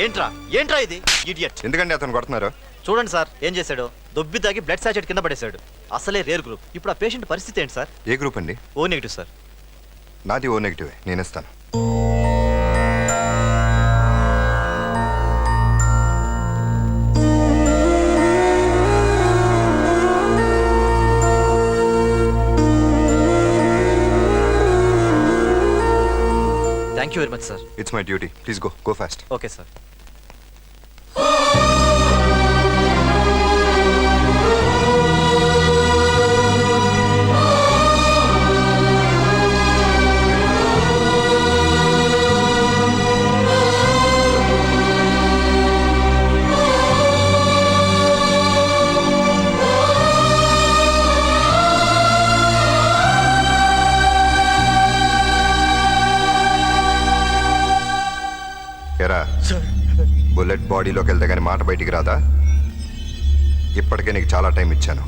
ఏంట్రా ఏంట్రా ఇది ఇడియట్. ఎందుకంటే అతను కొడుతున్నారు? చూడండి సార్ ఏం చేశాడు. దొబ్బి తాగి బ్లడ్ సాచెట్ కింద పడేశాడు. అసలే రేర్ గ్రూప్. ఇప్పుడు ఆ పేషెంట్ పరిస్థితి ఏంటి సార్? ఏ గ్రూప్ అండి? O negative sir. నాది ఓ నెగిటివ్. నేను ఇస్తాను. Thank you very much sir. It's my duty. Please go fast. Okay sir. ఎరా, బుల్లెట్ బాడీలోకి వెళ్తే కానీ మాట బయటికి రాదా? ఇప్పటికే నీకు చాలా టైం ఇచ్చాను.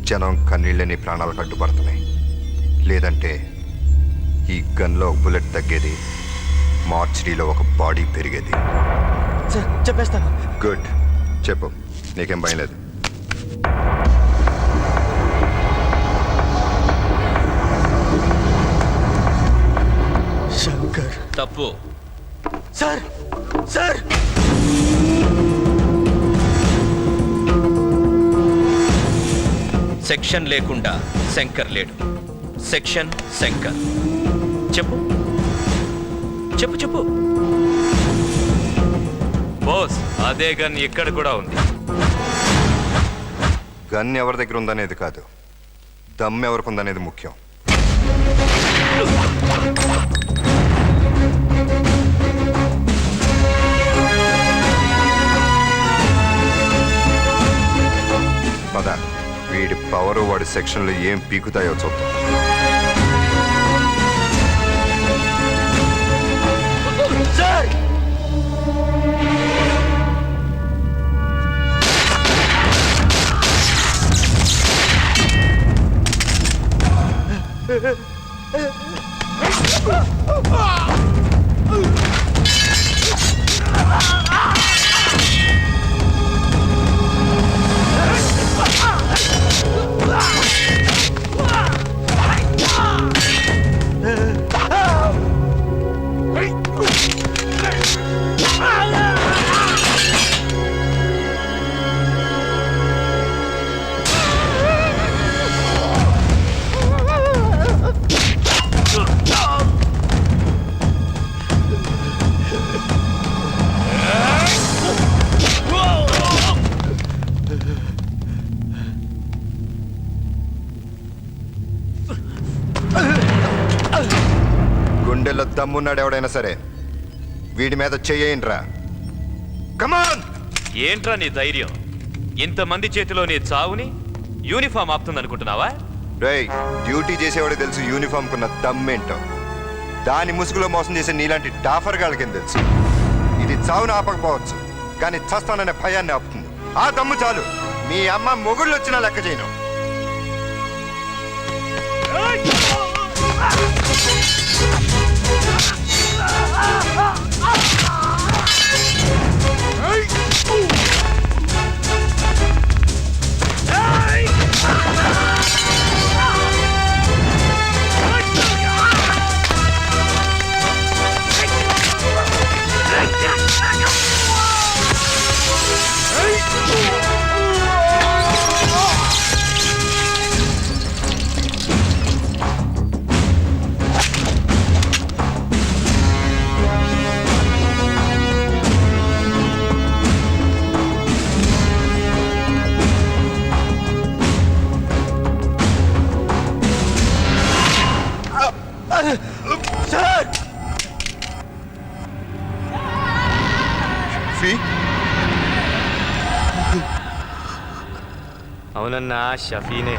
జనం కన్నీళ్ళే నీ ప్రాణాలకు అడ్డుపడుతున్నాయి. లేదంటే ఈ గన్లో ఒక బుల్లెట్ తగ్గేది, మార్చరీలో ఒక బాడీ పెరిగేది. చెప్పేస్తాను. గుడ్, చెప్పు. నీకేం భయం లేదు. శంకర్. తప్పు సార్. సార్ సెక్షన్ లేకుండా శంకర్ లేడు. సెక్షన్ శంకర్. చెప్పు చెప్పు చెప్పు. బాస్, అదే గన్ ఇక్కడ కూడా ఉంది. గన్ ఎవరి దగ్గర ఉందనేది కాదు, దమ్ ఎవరికి ఉందనేది ముఖ్యం. పద, వీడి పవరు వాడి సెక్షన్లో ఏం పీకుతాయో చూద్దాం. సార్. గుండెల్లో దమ్మున్నాడు ఎవడైనా సరే, వీడి మీద చెయ్యండిరా. కమాన్. ఏంట్రా నీ ధైర్యం? ఇంతమంది చేతిలో నీ చావుని యూనిఫామ్ ఆపుతుందనుకుంటున్నావా? రేయ్, డ్యూటీ చేసేవాడికి తెలుసు యూనిఫామ్ కున్న దమ్మేంటో. దాని ముసుగులో మోసం చేసే నీలాంటి డాఫర్ గాళ్ళకేం తెలుసు. ఇది చావును ఆపకపోవచ్చు, కానీ చస్తాననే భయాన్ని ఆపుతుంది. ఆ దమ్ము చాలు. మీ అమ్మ మొగుళ్ళు వచ్చినా లెక్క చేయను. సార్. అవునన్నా, షఫీనే.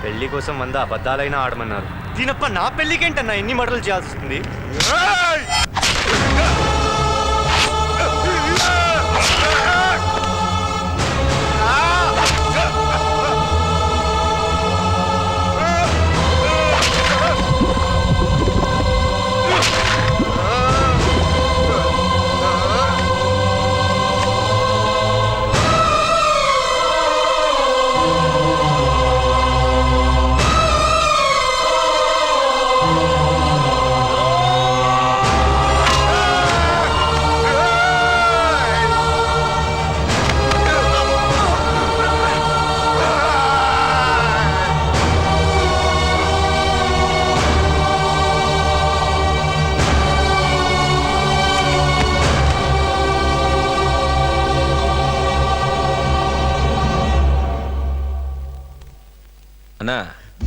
పెళ్లి కోసం 100 అబద్ధాలైనా ఆడమన్నారు. దీనప్ప నా పెళ్లికేంటన్నా ఎన్ని మటలు చేయాల్సి వస్తుంది?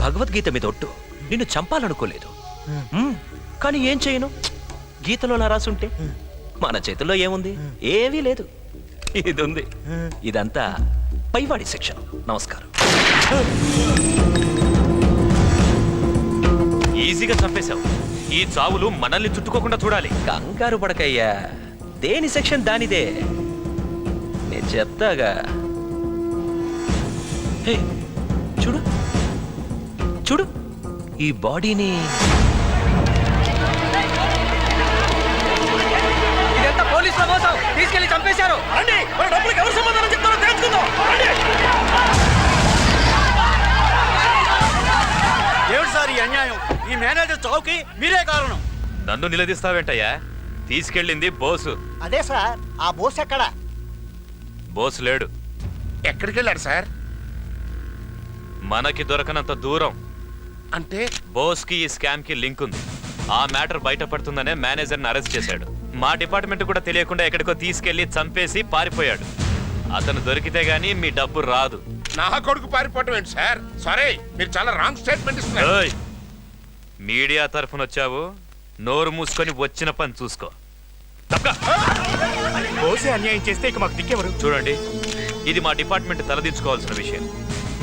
భగవద్గీత మీద ఒట్టు నిన్ను చంపాలనుకోలేదు. కానీ ఏం చేయను, గీతలో అలా రాసుంటే. మన చేతుల్లో ఏముంది? ఏమీ లేదు. ఇది ఉంది. ఇదంతా పైవాడి శిక్షణ. నమస్కారం. ఈజీగా చంపేశావు. ఈ చావులు మనల్ని చుట్టుకోకుండా చూడాలి. కంగారు పడకయ్యా, దేని సెక్షన్ దానిదే. నేను చెప్తాగా. హే, చూడు చూడు ఈ బాడీని. ఇదంతా పోలీసుల మోసం. తీసుకెళ్లి చంపేశారు. రండి, మన డబ్బులకు ఎవరు సమాధానం చెప్తారో తెలుసుకుందాం. ఏమిటి సార్ ఈ అన్యాయం? ఈ మేనేజర్ చౌకి మీరే కారణం. నన్ను నిలదీస్తావేంటయ్యా? తీసుకెళ్ళింది బోసు. అదే సార్, ఆ బోస్ ఎక్కడ? బోసు లేడు. ఎక్కడికి వెళ్ళారు సార్? మనకి దొరకనంత దూరం. అంటే బోస్కి ఈ స్కామ్ కి లింక్ ఉంది. ఆ మ్యాటర్ బయటపడుతుందనే మేనేజర్ని అరెస్ట్ చేశాడు. మా డిపార్ట్మెంట్ కూడా తెలియకుండా ఎక్కడికో తీసుకెళ్లి చంపేసి పారిపోయాడు. అతను దొరికితే గానీ మీ డబ్బు రాదు. నా కొడుకు పారిపోవటం ఏంటి సార్? సారీ, మీరు చాలా రాంగ్ స్టేట్మెంట్ ఇస్తున్నారు. ఏయ్! మీడియా తరఫున వచ్చావు, నోరు మూసుకొని వచ్చిన పని చూసుకో. బోసే అన్యాయం చేస్తే ఇక మాకు దిక్కెవరు? చూడండి, ఇది మా డిపార్ట్మెంట్ తలదించుకోవాల్సిన విషయం.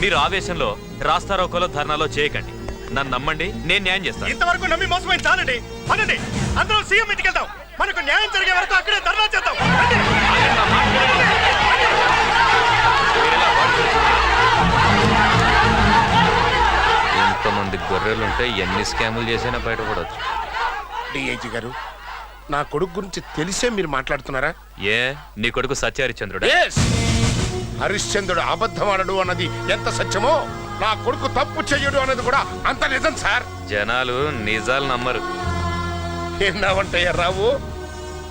మీరు ఆవేశంలో రాస్తారోకోలో ధర్నాలో చేయకండి. నన్ను నమ్మండి, నేను న్యాయం చేస్తాను. ఇంతవరకు నమ్మి మోసపోయింది చాలండి. పదండి, అందరం సీఎం ఇంటికి వెళ్దాం. మనకు న్యాయం జరిగే వరకు అక్కడే ధర్నా చేద్దాం. ఇంతమంది గొర్రెలుంటే ఎన్ని స్కాములు చేసినా బయటపడవచ్చు. డిఐజీ గారు, నా కొడుకు గురించి తెలిసే మీరు మాట్లాడుతున్నారా? ఏ, నీ కొడుకు సత్యహరిశ్చంద్రుడా? Yes! హరిశ్చంద్రుడు అబద్ధమాడడు అన్నది ఎంత సత్యమో, నా కొడుకు తప్పు చెయ్యడు అన్నది కూడా అంత నిజం సార్. జనాలు నిజాలు నమ్మరు. ఎన్నావంటయ్యా రావు,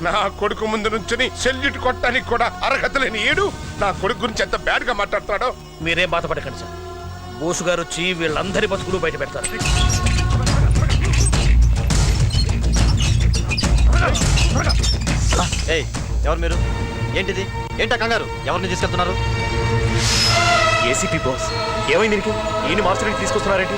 నా కొడుకు ముందు నుంచుని సెల్యూట్ కొట్టడానికి కూడా అర్హత లేని ఏడు నా కొడుకు గురించి ఎంత బ్యాడ్ గా మాట్లాడుతున్నాడో. మీరేం బాధపడకండి సార్. బోసు గారు వచ్చి వీళ్ళందరి బతుకులు బయట పెడతారు. ఏయ్, ఎవరు మీరు? ఏంటిది? ఏంటా కంగారు? ఎవరిని తీసుకెళ్తున్నారు? ఏసీపీ బాస్, ఏమైంది నీకు? ఈయన మార్చడానికి తీసుకొస్తున్నారేంటి?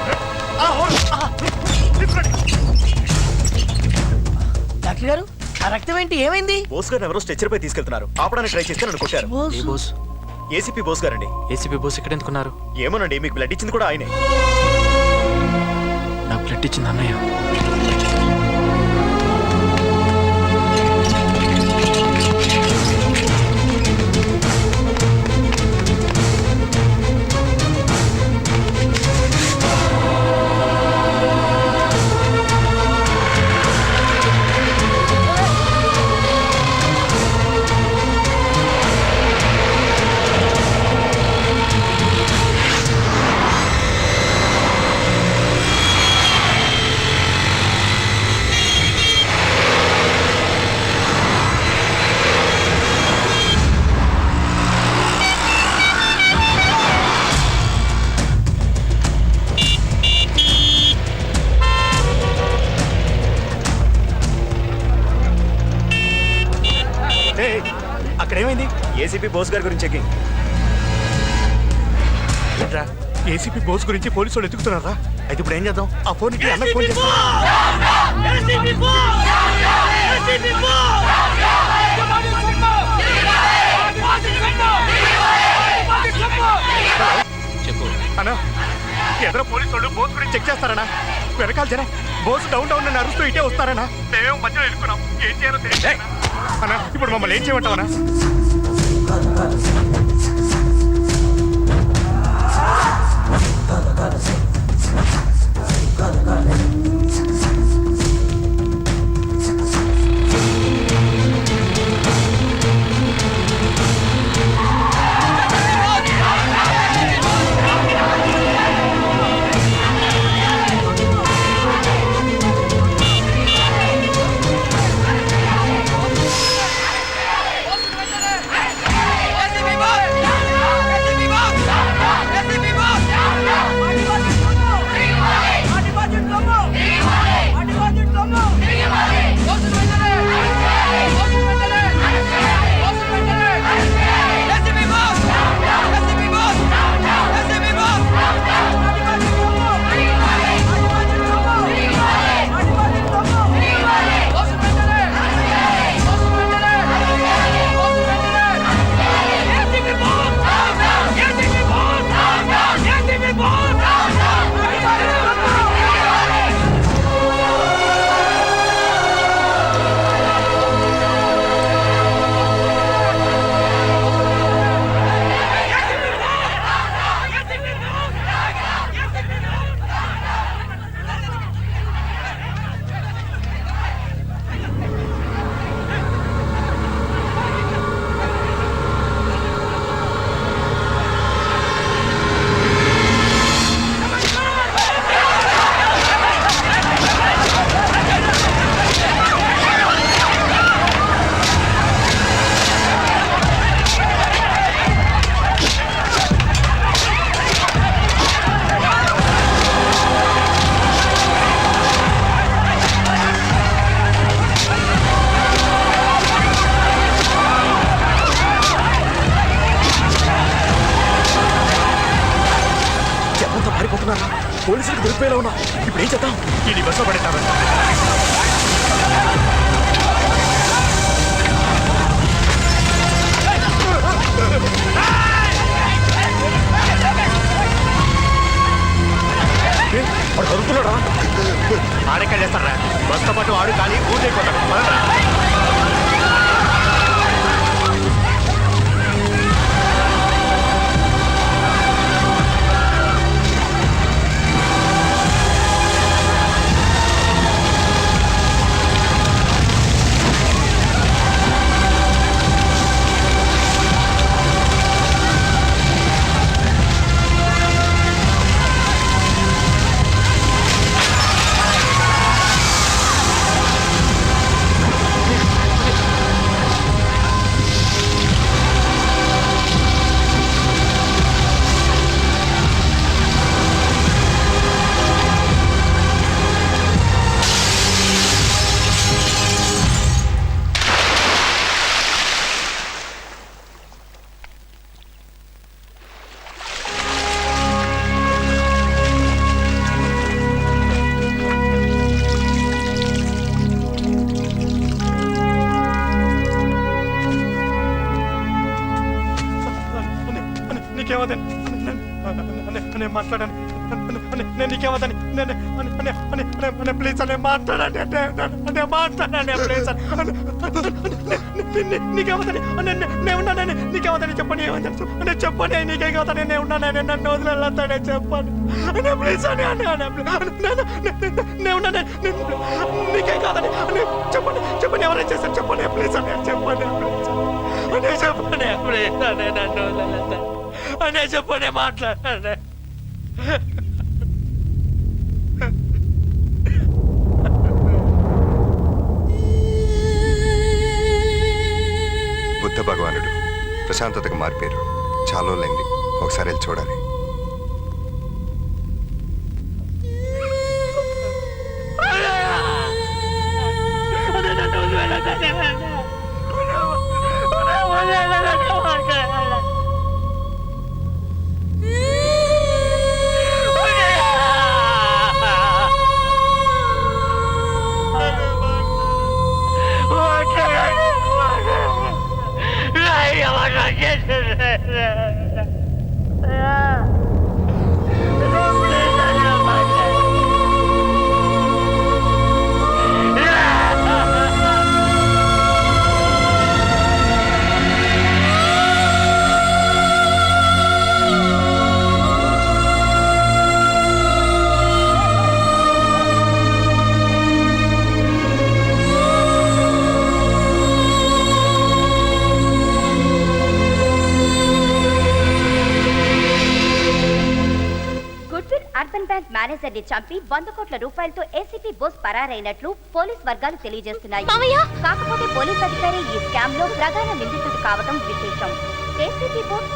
డాక్టర్ గారు, ఆ రక్తం ఏంటి? ఏమైంది? బోస్ గారిని ఎవరో స్ట్రెచ్చర్ పై తీసుకెళ్తున్నారు. ఆపడానికి ట్రై చేస్తే నన్ను కొట్టారు. ఏ బోస్? ఏసీపీ బోస్ గారండి. ఏసీపీ బోస్ ఇక్కడ ఎందుకున్నారు? ఏమోనండి, మీకు బ్లడ్ ఇచ్చింది కూడా ఆయనే. నా బ్లడ్ ఇచ్చింది అన్నయ్య. అక్కడ ఏమైంది? ఏసీపీ బోస్ గారి గురించి చెకింగ్. ఏసీపీ బోస్ గురించి పోలీసు వాళ్ళు ఎత్తుకుతున్నారా? అయితే ఇప్పుడు ఏం చేద్దాం? ఆ ఫోన్ అన్నకు ఫోన్ చేద్దాం. చెప్పు. అన్నా, ఎదురు పోలీసు వాళ్ళు బోస్ గురించి చెక్ చేస్తారన్నా. వెనకాల జన బోస్ డౌన్ డౌన్ అని అరుస్తూ ఇటే వస్తారన్నా. మేమేమో మధ్యలో వెళ్ళుకున్నాం. ఏం చేయాలో తెలియదు అన్నా. ఇప్పుడు మమ్మల్ని ఏం చేయమంటావన్నా? పోలీసులకు దొరికిపోయేలా ఉన్నా ఇప్పుడు ఏం చేద్దాం? ఈ బస్సులో పడేస్తావా? వాడు దొరుకుతున్నాడా? ఆడెక్కడ చేస్తారా? బస్తో పాటు ఆడు ఖాళీ ఊరైపోతాడు. నేను మాట్లాడాను. నేను నీకేమదని ప్లీజ్ అనే మాట్లాడండి. మాట్లాడండి ప్లీజ్. నీకేమదని నేను ఉన్నానని నీకేమదని చెప్పండి. ఏమని చెప్పండి. నీకేం కాదని నేను ఉన్నానని నన్ను వదిలేస్తానే చెప్పండి. ప్లీజ్ అని నేను ఉన్నాను. నీకేం కాదని చెప్పండి. చెప్పండి ఎవరైనా చేశారు చెప్పండి. ప్లీజ్ అని చెప్పండి. అనే చెప్పండి. ప్లీజ్ అనే నన్ను వదిలేస్తాను అనే చెప్పండి. మాట్లాడండి. బుద్ధ భగవానుడు ప్రశాంతతకు మారిపోయారు. చాలా రోజులైంది. ఒకసారి వెళ్ళి చూడాలి. అర్బన్ బ్యాంక్ మేనేజర్ ని చంపి 100 కోట్ల రూపాయలతో ఏసీపీ బోస్ పరారైనట్లు పోలీస్ వర్గాలు తెలియజేస్తున్నాయి. కాకపోతే పోలీస్ అధికారి ఈ స్కామ్ లో ప్రధాన నిందితుడు కావడం విశేషం. ఏసీపీ బోస్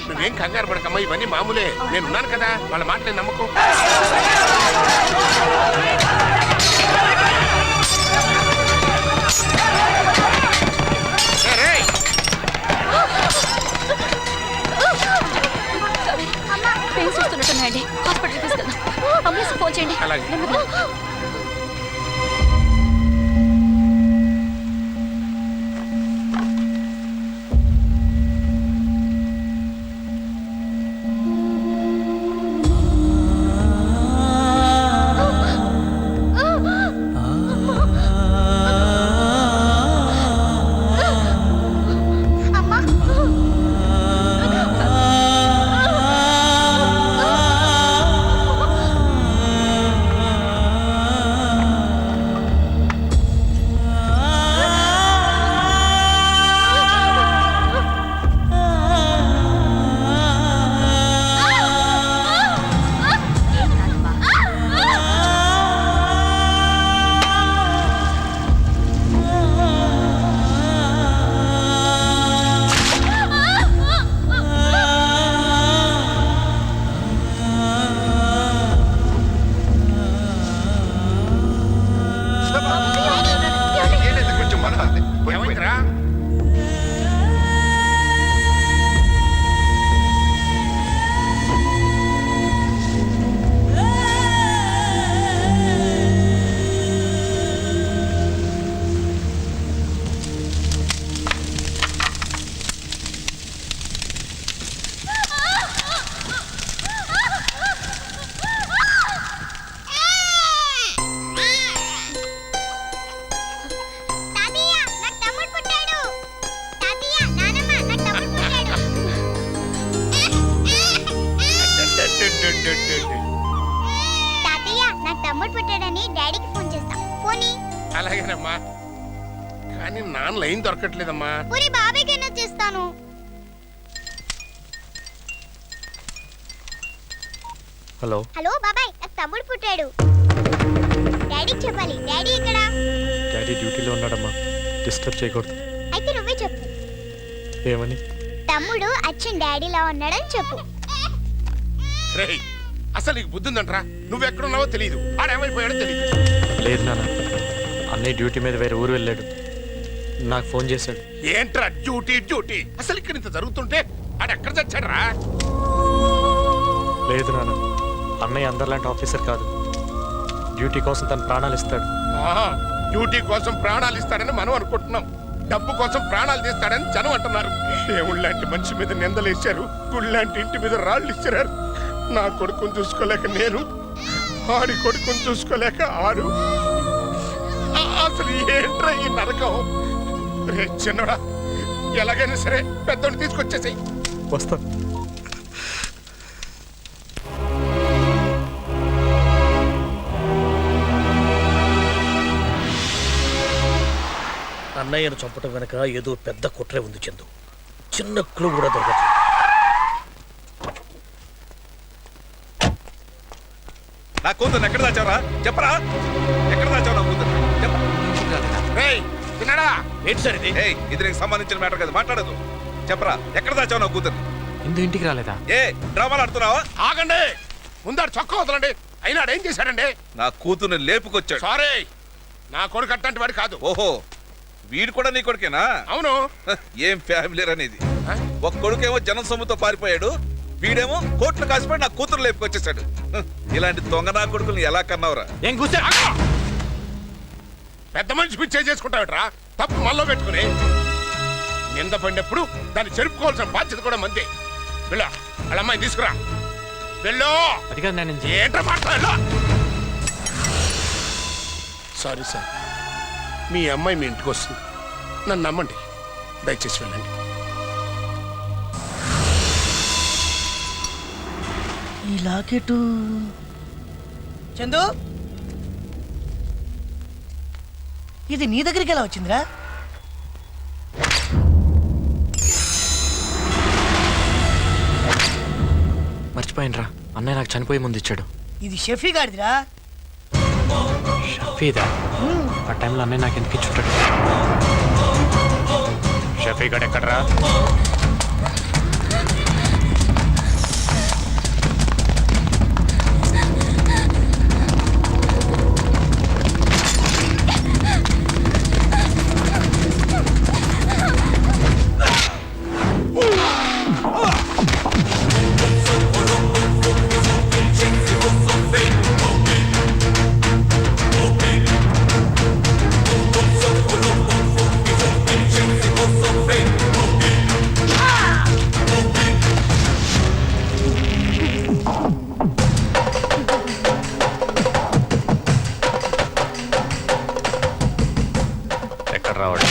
నువ్వేం కంగారు పడకమ్మా, ఇవన్నీ మామూలే. నేను ఉన్నాను కదా, వాళ్ళ మాటలే నమ్మకం. పెయిన్స్ వస్తున్నట్టున్నాయండి. హాస్పిటల్ తీసుకెళ్దాం. అంబులెన్స్ ఫోన్ చేయండి. అలాగేనమ్మా కానీ నాన్న లైన్ దొరకట్లేదమ్మా. పూరి బాబాయ్కైనా చేస్తాను. హలో హలో బాబాయ్, నాకు తమ్ముడు పుట్టాడు. డాడీకి చెప్పాలి. డాడీ ఇక్కడ. డాడీ డ్యూటీలో ఉన్నాడమ్మా, డిస్టర్బ్ చేయకూడదు. అయితే నువ్వే చెప్పు. ఏమని? తమ్ముడు అచ్చన్ డాడీలా ఉన్నాడని చెప్పు. రేయ్ అసలు నీకు బుద్ధి ఉందంటరా? నువ్వెక్కడున్నావో తెలియదు, ఆడేమైపోయాడో తెలియదు. లేదు నాన్న, అన్నయ్య డ్యూటీ మీద వేరే ఊరు వెళ్ళాడు. నాకు ఫోన్ చేశాడు. ఏంట్రా డ్యూటీ డ్యూటీ? అసలు ఇక్కడ ఇంత జరుగుతుంటే ఆడెక్కడ చచ్చాడరా? లేదు నాన్న, అన్నయ్య అందరిలాంటి ఆఫీసర్ కాదు. డ్యూటీ కోసం తన ప్రాణాలు ఇస్తాడు. ఆహా, డ్యూటీ కోసం ప్రాణాలు ఇస్తాడని మనం అనుకుంటున్నాం, డబ్బు కోసం ప్రాణాలు తీస్తాడని జనం అంటున్నారు. దేవుళ్ళంటి మనిషి మీద నిందలేశారు, గుళ్ళంటి ఇంటి మీద రాళ్ళు ఇచ్చారు. నా కొడుకుని చూసుకోలేక నేను, ఆడి కొడుకుని చూసుకోలేక ఆడు. అసలు ఏంట్రా ఈ నరకం? రే చిన్నడా, ఎలాగైనా సరే పెద్దోడిని తీసుకొచ్చేసాయి. వస్తా. అన్నయ్యను చంపటం వెనక ఏదో పెద్ద కుట్రే ఉంది చందు. చిన్న క్లూ కూడా దొరకదు. నా కూతురు ఎక్కడ దాచావరా? చెప్పరా, ఎక్కడ దాచావు నా కూతురు? రేయ్ చిన్నడా, ఏంటి సార్ ఇది? ఇది నీకు సంబంధించిన మ్యాటర్ కదా, మాట్లాడదు. చెప్పరా, ఎక్కడ దాచావు నా కూతురు? ఇందు ఇంటికి రాలేదా? ఏ డ్రామాలు ఆడుతున్నావా? ఆగండి, ముందాడు చొక్కా వదలండి. అయినా ఏం చేశాడండి? నా కూతుర్ని లేపుకొచ్చాడు. సారీ, నా కొడుకు అట్టంటి వాడు కాదు. ఓహో, వీడు కూడా నీ కొడుకేనా? అవును. హ, ఏం ఫ్యామిలీ అనేది. ఒక కొడుకేమో జనం సొమ్ముతో పారిపోయాడు, వీడేమో కోట్లు కాసిపోయి నా కూతురు లేపుకొచ్చేసాడు. హ, ఇలాంటి దొంగ నా కొడుకుని ఎలా కన్నావురా? ఏం కూర్చో. పెద్ద మనిషి పిచ్చే చేసుకుంటావుట్రా, తప్పు మనలో పెట్టుకుని. నింద పడినప్పుడు దాన్ని చెరుపుకోవాల్సిన బాధ్యత కూడా మందే. వెళ్ళా, వాళ్ళ అమ్మాయిని తీసుకురా. వెళ్ళు. అది కాదు నేను ఏంట్రా మాట్లాడు? సారీ సార్, మీ అమ్మాయి మీ ఇంటికి వస్తుంది, నన్ను నమ్మండి, దయచేసి వెళ్ళండి. ఈ లాకెట్ చందు, ఇది నీ దగ్గరికి ఎలా వచ్చిందిరా? మర్చిపోయినరా, అన్నయ్య నాకు చనిపోయే ముందు ఇచ్చాడు. ఇది షఫీ గాడిదిరా. షఫీదా? ఆ టైంలో అన్నయ్య నాకు ఎందుకు ఇచ్చుంటాడు? షఫీ గడ్ ఎక్కడరా? ఎక్కడ రావడం?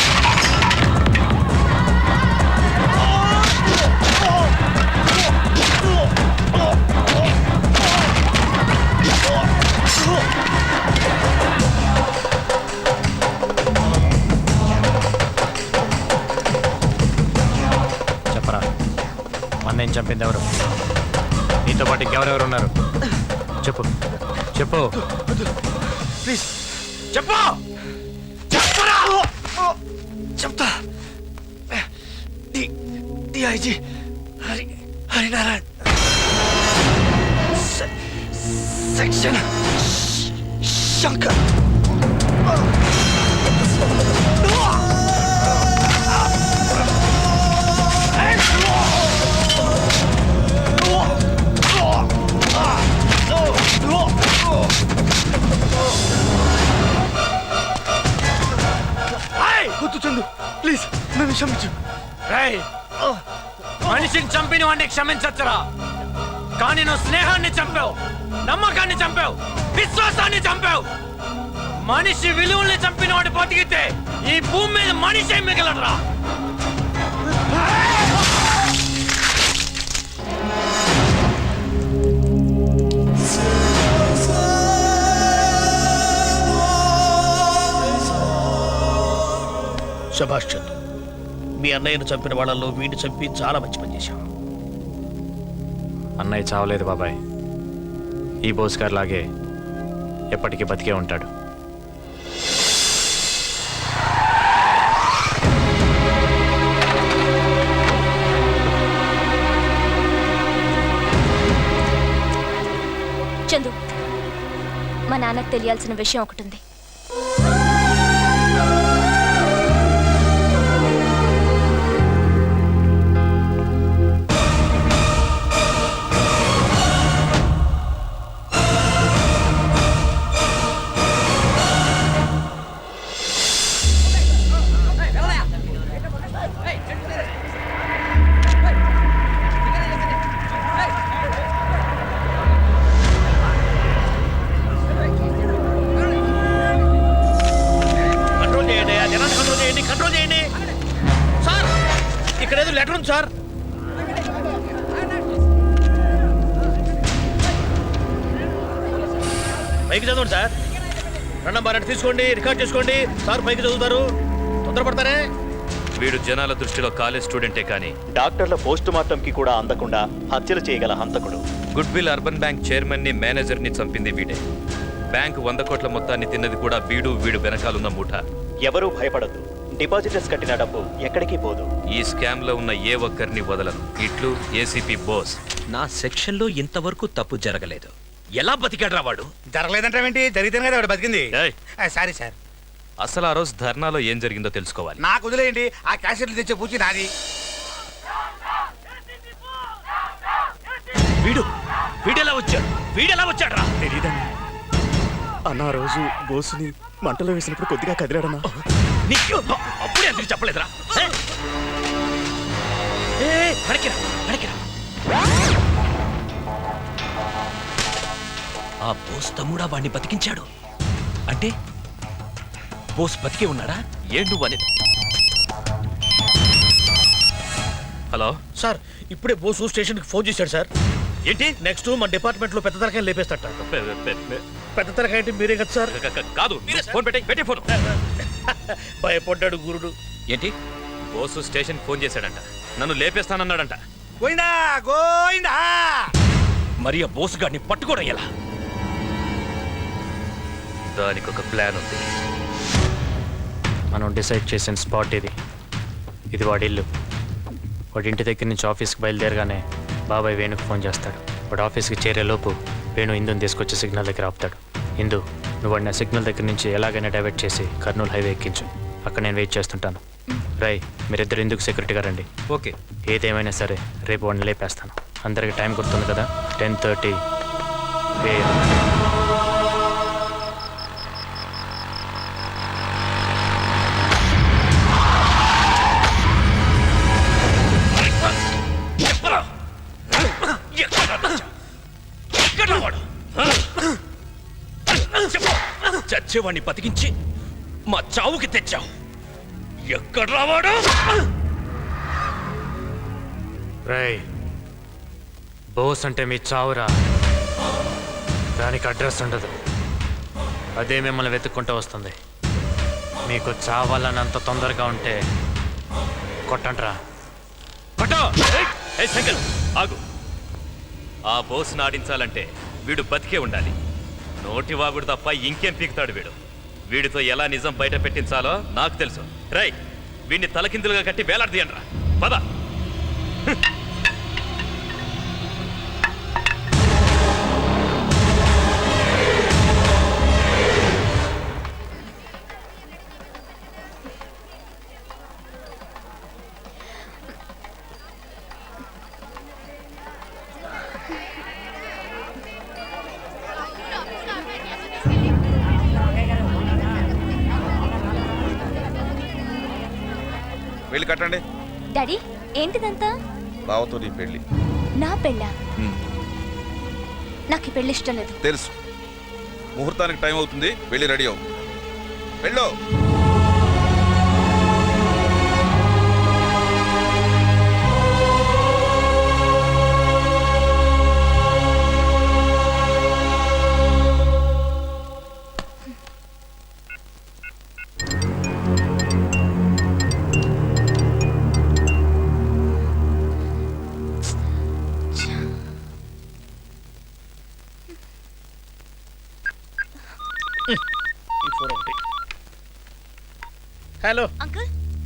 చెప్పరా, అన్నయ్యని చంపింది ఎవరు? నీతో పాటు ఇంకెవరెవరు ఉన్నారు? చెప్పు చెప్పు ప్లీజ్ చెప్పు. చెప్తా. DIG Harinarayan, section Shankar. Chandu please నన్ను క్షమించు. మనిషిని చంపిన వాడిని క్షమించచ్చురా, కానీ నువ్వు స్నేహాన్ని చంపావు, నమ్మకాన్ని చంపావు, విశ్వాసాన్ని చంపావు. మనిషి విలువల్ని చంపిన వాడు బతికితే ఈ భూమి మీద మనిషి మిగలరా. శభాష్ చందు, మీ అన్నయ్యను చంపిన వాళ్ళల్లో వీడిని చంపి చాలా మంచి పని చేశావు. అన్నయ్య చావలేదు బాబాయ్. ఈ బోస్ గారు లాగే ఎప్పటికీ బతికే ఉంటాడు. చందు, మా నాన్నకు తెలియాల్సిన విషయం ఒకటి ఉంది. కంట్రోల్ చేయండి, ఆ జనాన్ని కంట్రోల్ చేయండి, కంట్రోల్ చేయండి. సార్, ఇక్కడ ఏదో లెటర్ ఉంది సార్. పైకి చదవండి సార్. నంబర్ తీసుకోండి, రికార్డ్ చేసుకోండి. సార్ పైకి చదువుతారు, తొందరపడతారే. వీడు జనాల దృష్టిలో కాలేజ్ స్టూడెంటే కానీ డాక్టర్ల పోస్ట్ మార్టం కి కూడా అందకుండా హత్యలు చేయగల హంతకుడు. Good will urban bank chairman ని మేనేజర్ ని చంపింది వీడే. బ్యాంక్ 100 కోట్ల మొత్తాన్ని తిన్నది కూడా వీడు వెనకాలన్న మూఠ. ఎవరూ భయపడద్దు, డిపాజిటర్స్ కట్టిన డబ్బు ఎక్కడికి పోదు. ఈ స్కామ్ లో ఉన్న ఏ ఒక్కరిని వదలను. ఇట్లు ఏసీపీ బోస్. నా సెక్షన్లో ఇంతవరకు తప్పు జరగలేదు. ఎలా బతికాడ్రా వాడు? జరగలేదంటావేంటి? జరిగితేనే కదా వాడు బతికింది. ఏయ్, సారీ సార్. అసలు ఆ రోజు ధర్నాలో ఏం జరిగిందో తెలుసుకోవాలి. నాకు వదిలేయండి, ఆ క్యాసెట్లు తెచ్చే పూచి నాది. వీడెలా వచ్చాడు రా? తెలీదండి అన్న, ఆ రోజు బోసుని మంటలో వేసినప్పుడు కొద్దిగా కదిలాడన్నా. నీకు అప్పుడే ఎందుకు చెప్పలేదురా? వెనక్కిరా. ఆ బోస్ తమ్ముడా వాడిని బతికించాడు అంటే బోస్ బతికే ఉన్నాడా? ఏండు అని. హలో సార్, ఇప్పుడే బోసు స్టేషన్కి ఫోన్ చేశాడు సార్. ఏంటి? నెక్స్ట్ మన డిపార్ట్మెంట్ లో పెద్ద తరకాయలు లేపేస్తాట. పెద్ద తరకాయ అంటే మీరే కదా సార్? కాదు, ఫోన్ పెట్టే ఫోన్. భయపడ్డాడు గురుడు. ఏంటి? బోసు స్టేషన్ ఫోన్ చేశాడంట, నన్ను లేపేస్తానన్నాడంట. గోయిందా గోయిందా. మరి ఆ బోస్ గాడిని పట్టుకోవడం ఎలా? దానికి ఒక ప్లాన్ ఉంది. మనం డిసైడ్ చేసిన స్పాట్ ఇది వాడి ఇల్లు. వాడి ఇంటి దగ్గర నుంచి ఆఫీస్కి బయలుదేరగానే బాబాయ్ వేణుకు ఫోన్ చేస్తాడు. వాడు ఆఫీస్కి చేరేలోపు వేణు ఇందుని తీసుకొచ్చి సిగ్నల్ దగ్గర ఆపుతాడు. ఇందు, నువ్వు వాడిని సిగ్నల్ దగ్గర నుంచి ఎలాగైనా డైవర్ట్ చేసి కర్నూలు హైవే ఎక్కించు. అక్కడ నేను వెయిట్ చేస్తుంటాను. రై, మీరిద్దరు ఇందుకు సెక్యూరిటీగా రండి. ఓకే. ఏదేమైనా సరే రేపు వాడిని లేపేస్తాను. అందరికి టైం గుర్తుంది కదా, 10:30 AM. చచ్చేవాడిని బతికించి మా చావుకి తెచ్చావు. ఎక్కడ రావాడు? రై, బోస్ అంటే మీ చావురా. దానికి అడ్రస్ ఉండదు, అదే మిమ్మల్ని వెతుక్కుంటూ వస్తుంది. మీకు చావాలన్నంత తొందరగా ఉంటే కొట్టంట్రా. శంకర్ ఆగు. ఆ బోస్ నాడించాలంటే వీడు బతికే ఉండాలి. నోటి వాగుడు తప్ప ఇంకేం పీకుతాడు వీడు. వీడితో ఎలా నిజం బయట పెట్టించాలో నాకు తెలుసు. రై, వీడిని తలకిందులుగా కట్టి వేలాడదీయండ్రా. పద. వెళ్ళి కట్టండి. డాడీ, ఏంటిదంతా? బావతో నీ పెళ్ళి. నా పెళ్ళా? నాకు ఈ పెళ్లి ఇష్టం లేదు. తెలుసు, ముహూర్తానికి టైం అవుతుంది. వెళ్ళి రెడీ అవ్వు. వెళ్ళు.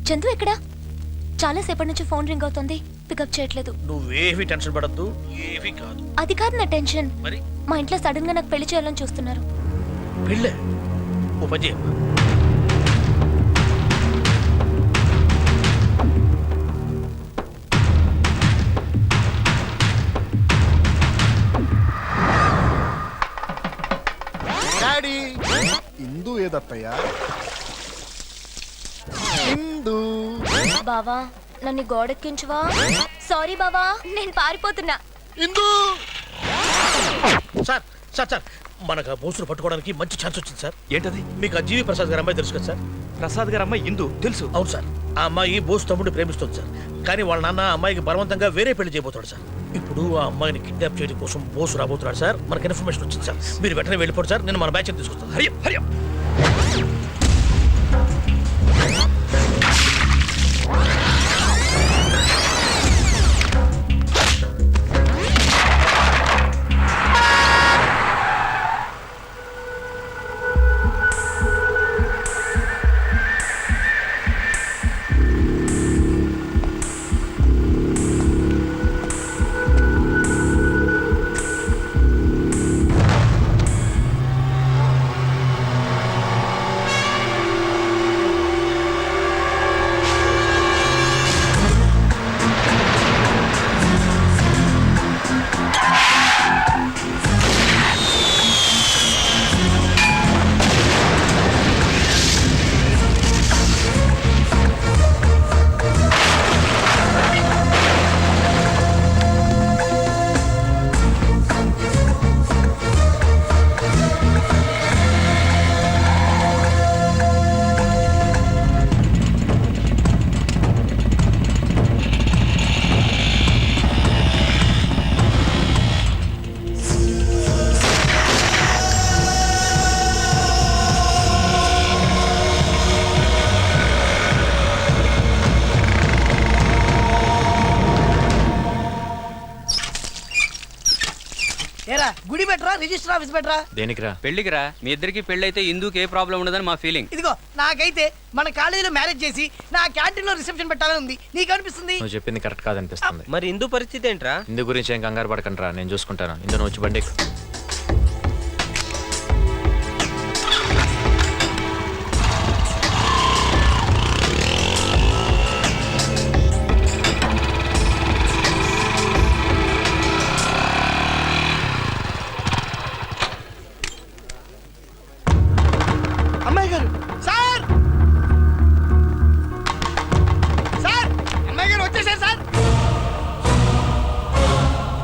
చందు ఎక్కడా? చాలా సేపటి నుంచి ఫోన్ రింగ్ అవుతుంది, పికప్ చేయట్లేదు. నువ్వేవి టెన్షన్ పడద్దు, ఏవి కాదు. అది కాదు నా టెన్షన్. మరి మా ఇంట్లో సడన్ గా నాకు పెళ్లి చేయాలని చూస్తున్నారు. పెళ్ళే? ఓ పని చేయమ్మా. డాడీ ఇందు ఏదత్తయ్యా? ఇందు బావా నన్ను గోడెక్కించువా? సారీ బావా, నేను పారిపోతున్నా. ఇందు సార్ సార్ సార్ మనకు ఆ బోసులు పట్టుకోవడానికి మంచి ఛాన్స్ వచ్చింది సార్. ఏంటది? మీకు ఆ జీవి ప్రసాద్ గారు అమ్మాయి తెలుసు కదా సార్? ప్రసాద్ గారు అమ్మాయి ఇందు తెలుసు. అవును సార్. ఆ అమ్మాయి బోసు తమ్ముడిని ప్రేమిస్తుంది సార్. కానీ వాళ్ళ నాన్న ఆ అమ్మాయికి బలవంతంగా వేరే పెళ్లి చేయబోతాడు సార్. ఇప్పుడు ఆ అమ్మాయిని కిడ్నాప్ చేయడం కోసం బోసు రాబోతున్నాడు సార్. మనకు ఇన్ఫర్మేషన్ వచ్చింది సార్. మీరు వెంటనే వెళ్ళిపోండి సార్, నేను మన బ్యాచ్ తీసుకొస్తాను. హరి హరి. ఏరా గుడి బెటరా రిజిస్టర్ ఆఫీస్ బెటరా? దేనికిరా? పెళ్లికిరా. మీ ఇద్దరికి పెళ్ళైతే ఇందుకు ఏ ప్రాబ్లం ఉండదని మా ఫీలింగ్. ఇదిగో నాకైతే మన కాలేజీలో మ్యారేజ్ చేసి నా క్యాంటీన్ లో రిసెప్షన్ పెట్టాలని ఉంది. నీకు అనిపిస్తుంది? నువ్వు చెప్పింది కరెక్ట్ కాదనిపిస్తుంది. మరి ఇందు పరిస్థితి ఏంట్రా? ఇందు గురించి ఏం కంగారు పడకండిరా, నేను చూసుకుంటాను. ఇందు నువ్వు వచ్చి బండి ఎక్కు. అమ్మాయి గారు సార్, సార్ అమ్మాయి గారు వచ్చేసారు సార్.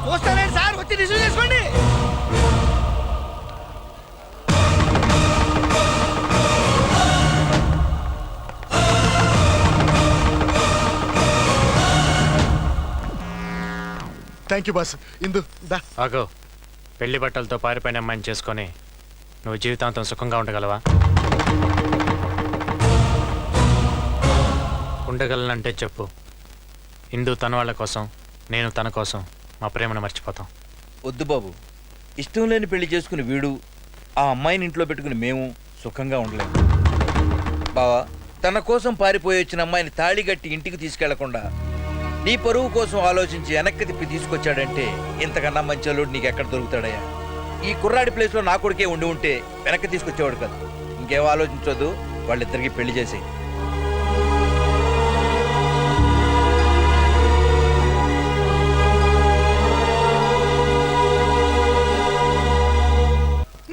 చూస్తానండి సార్, వచ్చి రిసీవ్ చేసుకోండి. Thank you boss. ఇందు దా. ఆగో, పెళ్లి బట్టలతో పారిపోయిన అమ్మాయిని చేసుకొని నువ్వు జీవితాంతం సుఖంగా ఉండగలవా? ఉండగలనంటే చెప్పు. ఇందు తన వాళ్ళ కోసం, నేను తన కోసం మా ప్రేమను మర్చిపోతాం. వద్దు బాబు, ఇష్టం లేని పెళ్లి చేసుకుని వీడు, ఆ అమ్మాయిని ఇంట్లో పెట్టుకుని మేము సుఖంగా ఉండలేము. బావా, తన కోసం పారిపోయి వచ్చిన అమ్మాయిని తాళి కట్టి ఇంటికి తీసుకెళ్లకుండా నీ పరువు కోసం ఆలోచించి వెనక్కి తిప్పి తీసుకొచ్చాడంటే ఇంతకన్నా మంచి అల్లుడు నీకు ఎక్కడ దొరుకుతాడయ్యా? ఈ కుర్రాడి ప్లేస్లో నా కొడుకే ఉండి ఉంటే వెనక్కి తీసుకొచ్చేవాడు కాదు. ఇంకేం ఆలోచించొద్దు, వాళ్ళిద్దరికి పెళ్లి చేసేయి.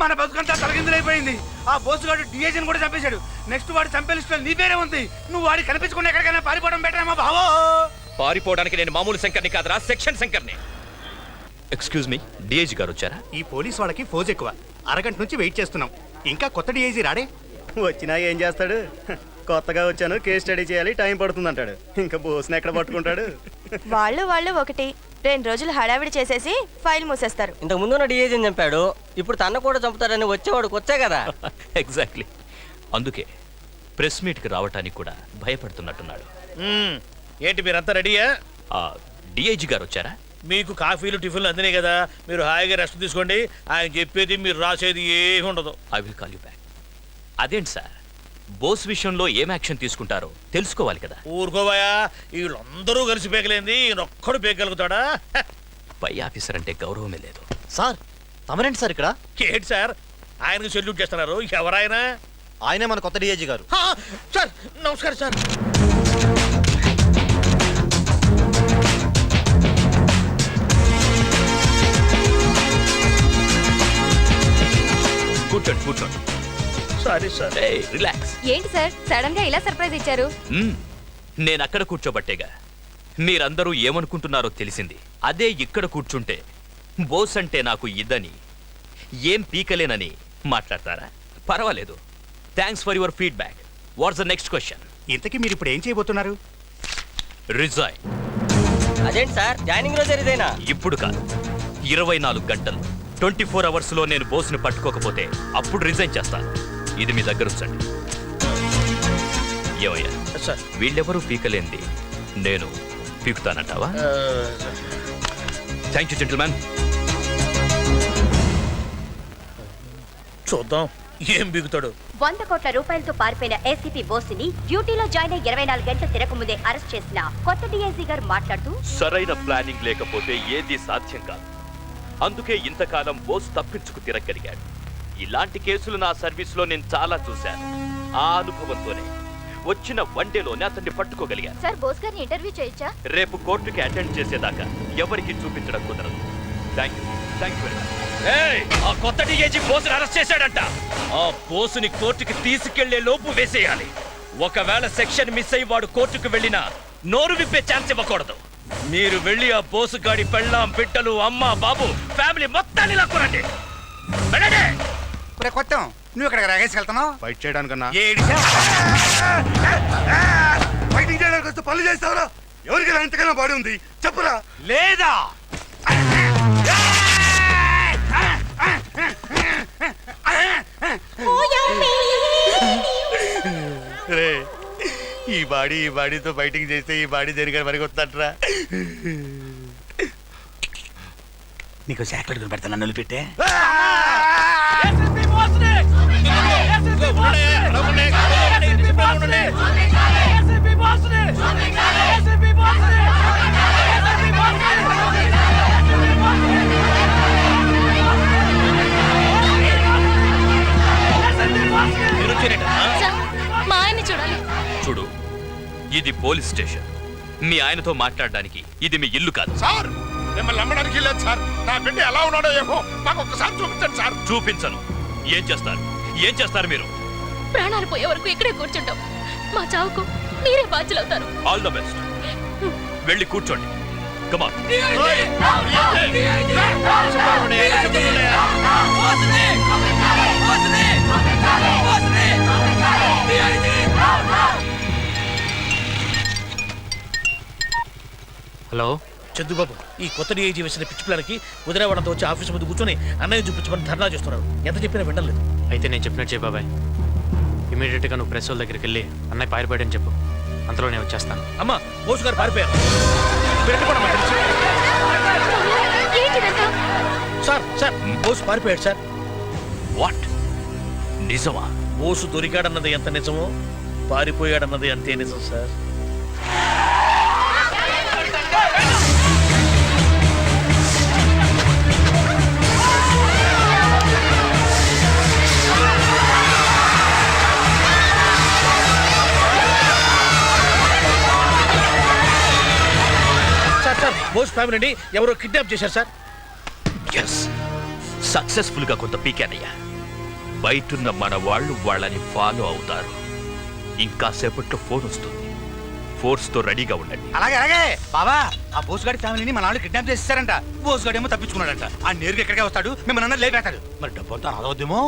మన బతుకంతా తలకిందులైపోయింది. ఆ బోసుగాడు డిఏజన్ కూడా చంపేశాడు. నెక్స్ట్ వాడు చంపే లిస్టులో నీ పేరే ఉంది. నువ్వు వాడి కనిపించకుండా ఎక్కడికైనా పారిపోవడం బెటర్ ఏమో బావో. పారిపోవడానికి నేను మామూలు శంకర్ని కాదురా, సెక్షన్ శంకర్ని. ఎక్స్క్యూజ్ మీ, డిఐజీ గారు వచ్చారా? ఈ పోలీస్ వాళ్ళకి ఫోజ్ ఎక్కువ. అరగంట నుంచి వెయిట్ చేస్తున్నాం, ఇంకా కొత్త డిఐజీ రాడే. వచ్చినా ఏం చేస్తాడు? కొత్తగా వచ్చాను, కేస్ స్టడీ చేయాలి, టైం పడుతుంది అంటాడు. ఇంకా బోస్ని ఎక్కడ పట్టుకుంటాడు? వాళ్ళు ఒకటి 2 రోజులు హడావిడి చేసేసి ఫైల్ మూసేస్తారు. ఇంతకు ముందు డిఏజీని చంపాడు, ఇప్పుడు తన కూడా చంపుతాడని వచ్చేవాడికి వచ్చే కదా. ఎగ్జాక్ట్లీ. అందుకే ప్రెస్ మీట్కి రావటానికి కూడా భయపడుతున్నట్టున్నాడు. ఏంటి మీరంతా రెడీయా? డిఐజీ గారు వచ్చారా? మీకు కాఫీలు టిఫిన్లు అందినాయి కదా, మీరు హాయిగా రెస్ట్ తీసుకోండి. ఆయన చెప్పేది మీరు రాసేది ఏమి ఉండదు. I will call you back. అదేంటి సార్, బోస్ విషయంలో ఏం యాక్షన్ తీసుకుంటారో తెలుసుకోవాలి కదా. ఊరుకోవాయా, వీళ్ళందరూ కలిసి పేకలేంది ఈయనొక్కడు పేకగలుగుతాడా? పై ఆఫీసర్ అంటే గౌరవమే లేదు. సార్ తమరేంటి సార్ ఇక్కడ? ఏంటి సార్ ఆయనకు సెల్యూట్ చేస్తున్నారు? ఎవరాయన? ఆయనే మన కొత్త డిఐజీ గారు. సార్ నమస్కారం సార్. కూర్చోండి కూర్చోండి. Sorry sir. రిలాక్స్. ఏంటి సార్ సడన్ గా ఇలా సర్ప్రైజ్ ఇచ్చారు? నేను అక్కడ కూర్చోబట్టేగా మీరందరూ ఏమనుకుంటున్నారో తెలిసింది. అదే ఇక్కడ కూర్చుంటే బోస్ అంటే నాకు ఇదని, ఏం పీకలేనని మాట్లాడతారా? పర్వాలేదు. Thanks for your feedback. What's the next question? ఇంతకీ మీరు ఇప్పుడు ఏం చేయబోతున్నారు? రిజైన్. అదేంటి సార్ జాయినింగ్ రోజు ఇదేనా? ఇప్పుడు కాదు, 24 గంటలు 24 అవర్స్లో నేను బోస్ని పట్టుకోకపోతే అప్పుడు రిజైన్ చేస్తాను. ఇది మీ దగ్గర ఉంచండి. ఏమయ్యా సార్ వీళ్ళెవరూ పీకలేంది నేను పీకుతానంటావా? Thank you gentlemen. చూద్దాం ఏం బిగుతాడు. 100 కోట్ల రూపాయలతో పారిపోయిన ఏసీపీ బోస్ని డ్యూటీలో జాయిన్ అయి 24 గంటల తిరగముందే అరెస్ట్ చేసిన కొత్త డీఐజీ గారు మాట్లాడుతూ, సరైన ప్లానింగ్ లేకపోతే ఏది సాధ్యం కాదు. అందుకే ఇంతకాలం బోస్ తప్పించుకు తిరగలిగాడు. ఇలాంటి కేసులు నా సర్వీస్లో నేను చాలా చూశాను. ఆ అనుభవంతోనే వచ్చిన 1 డేలోనే అతన్ని పట్టుకోగలిగాను. సార్ బోస్ గారిని ఇంటర్వ్యూ చేయొచ్చా? రేపు కోర్టుకి అటెండ్ చేసేదాకా ఎవరికి చూపించడం కుదరదు. Thank you very much. ఆ కొత్త డీఐజీ బోస్ని అరెస్ట్ చేశాడంట. ఆ బోసుని కోర్టుకి తీసుకెళ్లే లోపు వేసేయాలి. ఒకవేళ సెక్షన్ మిస్ అయ్యి వాడు కోర్టుకు వెళ్ళినా నోరు విప్పే ఛాన్స్ ఇవ్వకూడదు. మీరు వెళ్ళి ఆ బోసు గాడి పెళ్ళాం, బిడ్డలు, అమ్మ, బాబు, ఫ్యామిలీ మొత్తాన్ని లాక్కురండి. వెళ్ళండి. కొత్తం నువ్వు ఇక్కడ రాగేసుకెళ్తున్నావు ఫైట్ చేయడానికన్నా ఫైటింగ్ చేయడానికి వస్తే పనులు చేస్తావురా? ఎవరికి ఎంతకైనా బాడీ ఉంది చెప్పురా. లేదా రే, ఈ బాడీతో ఫైటింగ్ చేస్తే ఈ బాడీ జరిగే వరకు వస్తుంటరా? నీకు చాక్లెట్ కొని పెడతా నన్ను పెట్టే. మా ఆయన్ని చూడాలి. చూడు, ఇది పోలీస్ స్టేషన్. మీ ఆయనతో మాట్లాడడానికి ఇది మీ ఇల్లు కాదు. సార్ మిమ్మల్ని నమ్మడానికి లేదు సార్. నా బిడ్డ ఎలా ఉన్నాడో ఏమో మాకు ఒక్కసారి చూపించండి సార్. చూపించను. ఏం చేస్తారు మీరు? ప్రాణాలు పోయే వరకు ఇక్కడే కూర్చుంటాం. మా చావుకు మీరే బాధ్యులవుతారు. All the best. వెళ్ళి కూర్చోండి. కమాన్. హలో చందుబాబు, ఈ కొత్త డీఐజీ వేసిన పిచ్చి పిల్లలకి కుదిరేవాడంతో వచ్చి ఆఫీస్ ముందు కూర్చొని అన్నయ్య చూపించమని ధర్నా చేస్తున్నారు. ఎంత చెప్పినా వినలేదు. అయితే నేను చెప్పినట్టు చెప్పు బాబాయ్. ఇమీడియట్గా నువ్వు ప్రెస్ వాళ్ళ దగ్గరికి వెళ్ళి అన్నయ్య పారిపోయాడని చెప్పు. అంతలో నేను వచ్చేస్తాను. అమ్మా బోసు గారు పారిపోయారు. మీరు వెళ్ళిపోండి అమ్మా, తెలుసు. సార్ బోసు పారిపోయాడు సార్. వాట్? నిజమా? బోసు దొరికాడన్నది ఎంత నిజమో పారిపోయాడన్నది అంతే నిజం సార్. బోస్ ఫ్యామిలీని ఎవరో కిడ్నాప్ చేశారు సార్. ఎస్, సక్సెస్ఫుల్ గా కొంత పీకానయ్యా. బయటున్న మన వాళ్ళు వాళ్ళని ఫాలో అవుతారు. ఇంకా సేపట్లో ఫోన్ వస్తుంది. ఫోర్స్ తో రెడీగా ఉండండి. అలాగే బాబా, ఆ బోసుగాడి ఫ్యామిలీని మన వాళ్ళు కిడ్నాప్ చేసేసారంట. బోసుగాడు ఏమో తప్పించుకున్నాడంట. ఆ నేరుగా ఎక్కడికే వస్తాడు, మిమ్మల్ని అందరూ లేపేస్తాడు. మరి డబ్బు అంతా అదవద్దేమో.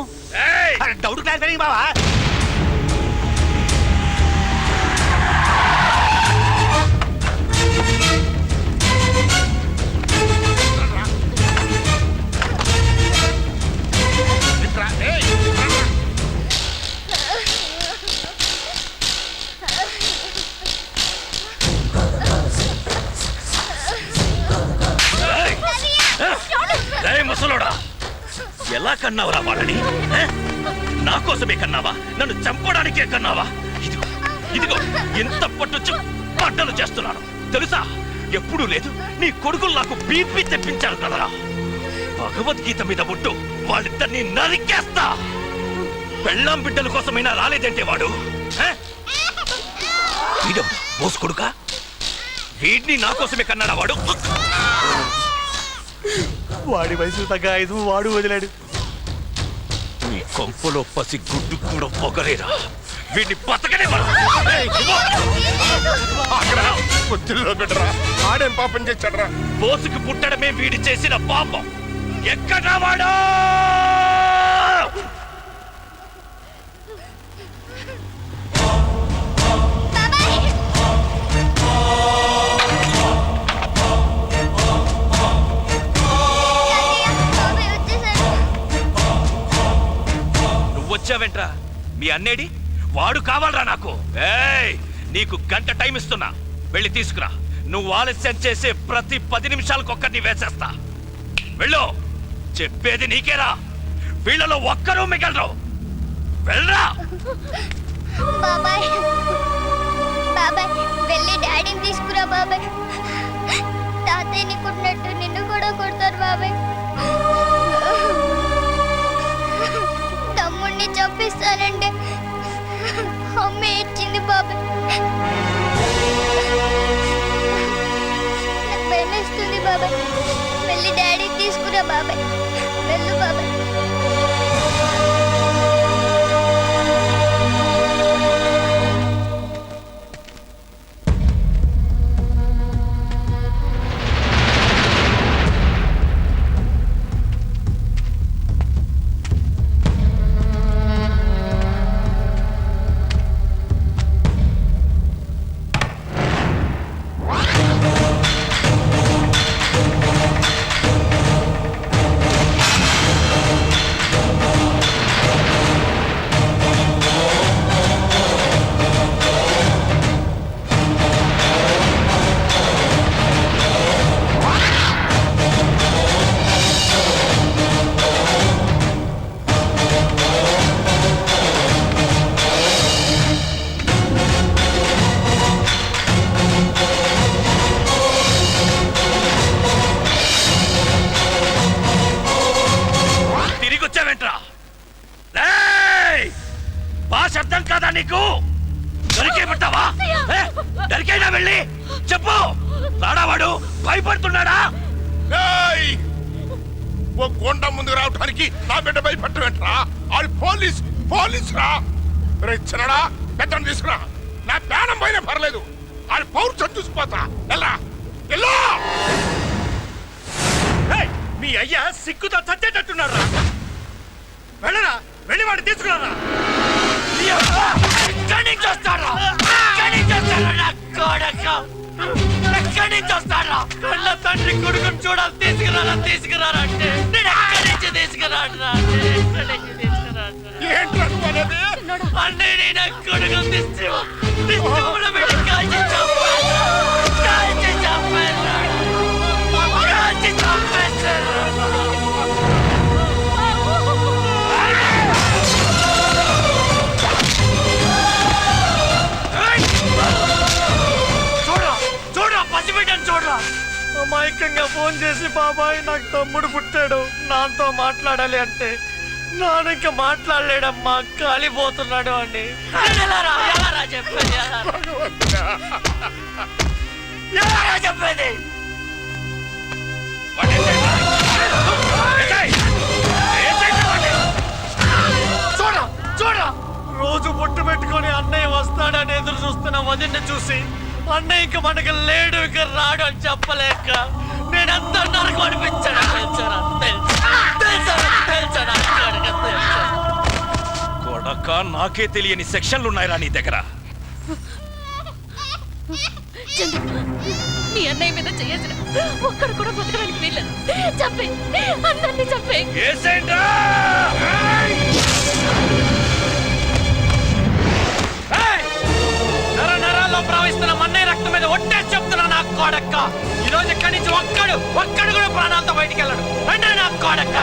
డౌట్ క్లారిఫై బావా. ముసలోడా, ఎలా కన్నావురా వాళ్ళని? నా కోసమే కన్నావా? నన్ను చంపడానికే కన్నావా? ఇదిగో ఇదిగో ఎంత పట్టొచ్చు పంటలు చేస్తున్నాను తెలుసా? ఎప్పుడూ లేదు నీ కొడుకులు నాకు బీపీ తెప్పించారు కదరా. భగవద్గీత మీద ముట్టు, వాళ్ళిద్దరిని నరికేస్తా. పెళ్ళాం బిడ్డల కోసమైనా రాలేదంటే వాడు వీడెవడు? బోస్ కొడుకా? వీడిని నా కోసమే కన్నాడా వాడు? వాడి వయసు తగ్గ ఆయుధం వాడు వదిలాడు. నీ కొంపలో పసి గుడ్డు కూడా పొగలేరా? వీడిని బతకనే పొత్తిల్లో పెట్టరా, ఆడేం పాపం చేశాడరా? బోసుకు పుట్టడమే వీడి చేసిన పాపం. ఎక్కడా వాడు? నువ్వొచ్చావేంట్రా? మీ అన్నేడి? వాడు కావాలరా నాకు. ఏయ్, నీకు గంట టైం ఇస్తున్నా, వెళ్ళి తీసుకురా. నువ్వు ఆలస్యం చేసే ప్రతి 10 నిమిషాలకు ఒక్కరిని వేసేస్తా. వెళ్ళు, చెప్పేది నీకేరా. వీళ్ళలో ఒక్కరూ మిగలరు. వెళ్ళరా. బాబాయ్ బాబాయ్ వెళ్ళి డాడీని తీసుకురా బాబాయ్. తాతయ్యని కొట్టినట్టు నిన్ను కూడా కొడతారు బాబాయ్. తమ్ముడిని చంపిస్తానంటే అమ్మ ఏడ్చింది బాబాయ్. నాకు భయమేస్తుంది బాబాయ్. వెళ్ళి డాడీని తీసుకురా బాబాయ్. వెళ్ళు బాబాయ్. అర్థం కాదా నీకు? దొరికేమంటావా? దొరికైనా వెళ్ళి చెప్పు. రాడావాడు భయపడుతున్నాడా? ఓ కొండ ముందుకు రావడానికి నా బిడ్డ భయపడటమేంట్రా? వాళ్ళు పోలీస్ రా. చిన్నడా పెద్దను తీసుకురా. నా ప్రాణం పోయినా పర్లేదు, వాళ్ళు పౌరుషం చూసిపోతా. ఎలా ఎలా మీ అయ్యా సిగ్గుతో చచ్చేటట్టున్నాడు రా. వెళ్ళరా, వెళ్ళి వాడు తీసుకురారా. కళ్ళ తండ్రి కొడుకుని చూడాలి, తీసుకురారా అంటే నేను ఎక్కడి నుంచి తీసుకురాడురా? అన్నయ్య నా కొడుకు అమాయకంగా ఫోన్ చేసి బాబాయ్ నాకు తమ్ముడు పుట్టాడు, నాతో మాట్లాడాలి అంటే నానిక మాట్లాడలేడమ్మా, కాలిపోతున్నాడు అని. చెప్పేది చూడ రోజు పొట్టు పెట్టుకొని అన్నయ్య వస్తాడని ఎదురు చూస్తున్న వదిన్ని చూసి అన్నయ్య ఇంక మనకు లేడు, ఇక రాడు అని చెప్పలేక నేనంతా నరకు అనిపించాను. కొడక, నాకే తెలియని సెక్షన్లు ఉన్నాయిరా నీ దగ్గర. నీ అన్నయ్య మీద చేసిన ఒక్కడు కూడా బతకడానికి వీల్లేదు. చంపే, అందరినీ చంపే. నరాల్లో ప్రవహిస్తున్న మన్నయ్య రక్తం మీద ఒట్టేసి చెప్తున్నా నా కోడక్క. ఈ రోజు ఇక్కడి నుంచి ఒక్కడు కూడా ప్రాణాలతో బయటికి వెళ్ళడు. అంటే నా కోడక్క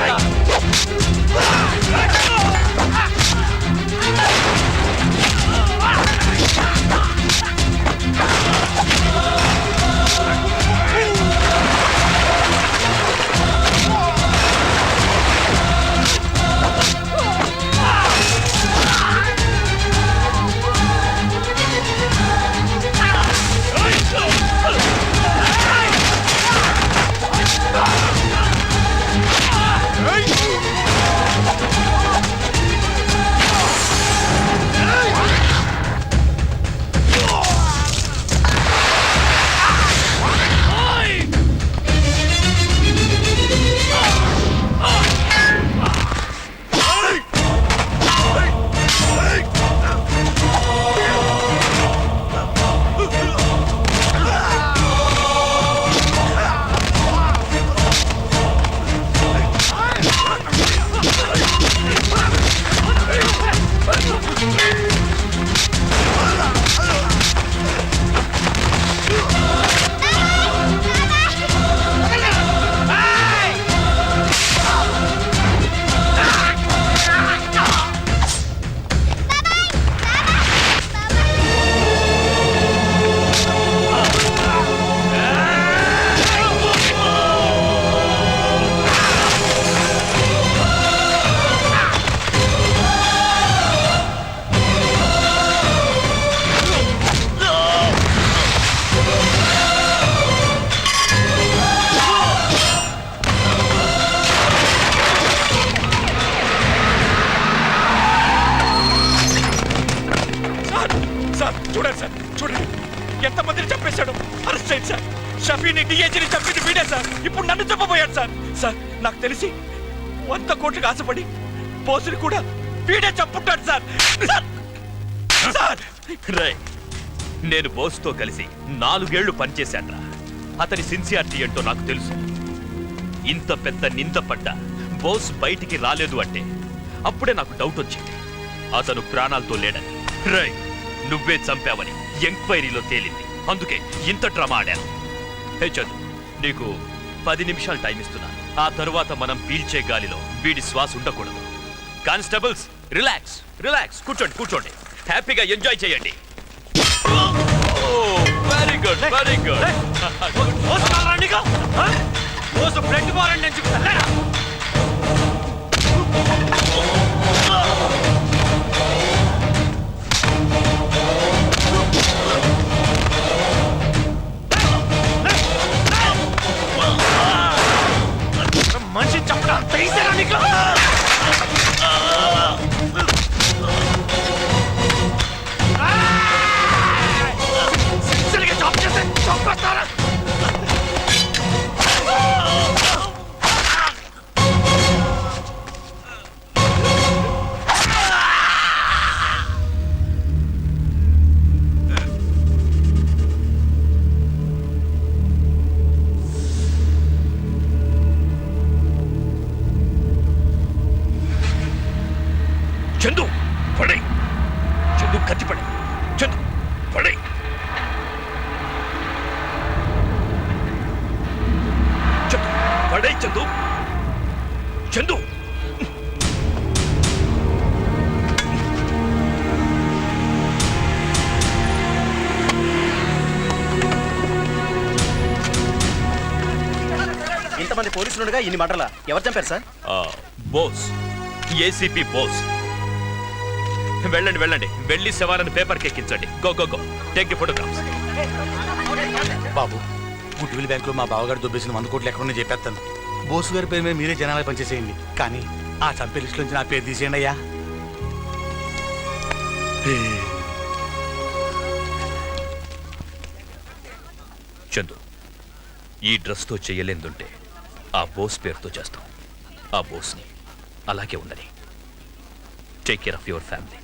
చంపేశాడు. అరెస్ట్ చేయండి సార్. షఫీని డిఏజీని చంపింది వీడే సార్. ఇప్పుడు నన్ను చంపబోయాడు సార్. సార్ నాకు తెలిసి 100 కోట్లకు ఆశపడి బోసుని కూడా వీడే చంపుంటాడు సార్. సార్ రే, నేను బోస్తో కలిసి 4 ఏళ్లు పనిచేశాడ్రా. అతని సిన్సియారిటీ ఏంటో నాకు తెలుసు. ఇంత పెద్ద నింద పడ్డా బోస్ బయటికి రాలేదు అంటే అప్పుడే నాకు డౌట్ వచ్చింది అతను ప్రాణాలతో లేడని. రై, నువ్వే చంపావని ఎంక్వైరీలో తేలింది. అందుకే ఇంత డ్రామా ఆడాను. హే చందు, నీకు 10 నిమిషాలు టైం ఇస్తున్నా. ఆ తరువాత మనం పీల్చే గాలిలో వీడి శ్వాస ఉండకూడదు. కానిస్టేబుల్స్, రిలాక్స్ రిలాక్స్, కూర్చోండి కూర్చోండి, హ్యాపీగా ఎంజాయ్ చేయండి. Very good very good. బోసు బ్లడ్ బారెంట్ నుంచి చెప్తారా? మనిషి చెప్పడం తెలిసారా నీకు? చంపేస్తారా? చందు పడే, చందు కత్తి పడే, చందు పడే. చందు పడే, చందు చందు. ఇంతమంది పోలీసులు ఉండగా ఇన్ని మటర్లా ఎవరు చంపారు సార్? బోస్, ఏసీపీ బోస్. వెళ్ళండి వెళ్ళండి, వెళ్ళి శవాలను పేపర్కి ఎక్కించండి. Go go go, take the photographs. బాబు, గుడ్విల్ బ్యాంకులో మా బావగారు దొబ్బేసిన 100 కోట్లు ఎక్కడున్నా చెప్పేస్తాను. బోసు గారి పేరు మీద మీరే జనాలకు పనిచేసేయండి. కానీ ఆ చంపే లిస్ట్ నుంచి నా పేరు తీసేయండి అయ్యా. చందు, ఈ డ్రెస్తో చేయలేందుంటే ఆ బోస్ పేరుతో చేస్తాం. ఆ బోస్ని అలాగే ఉండని. Take care of your family.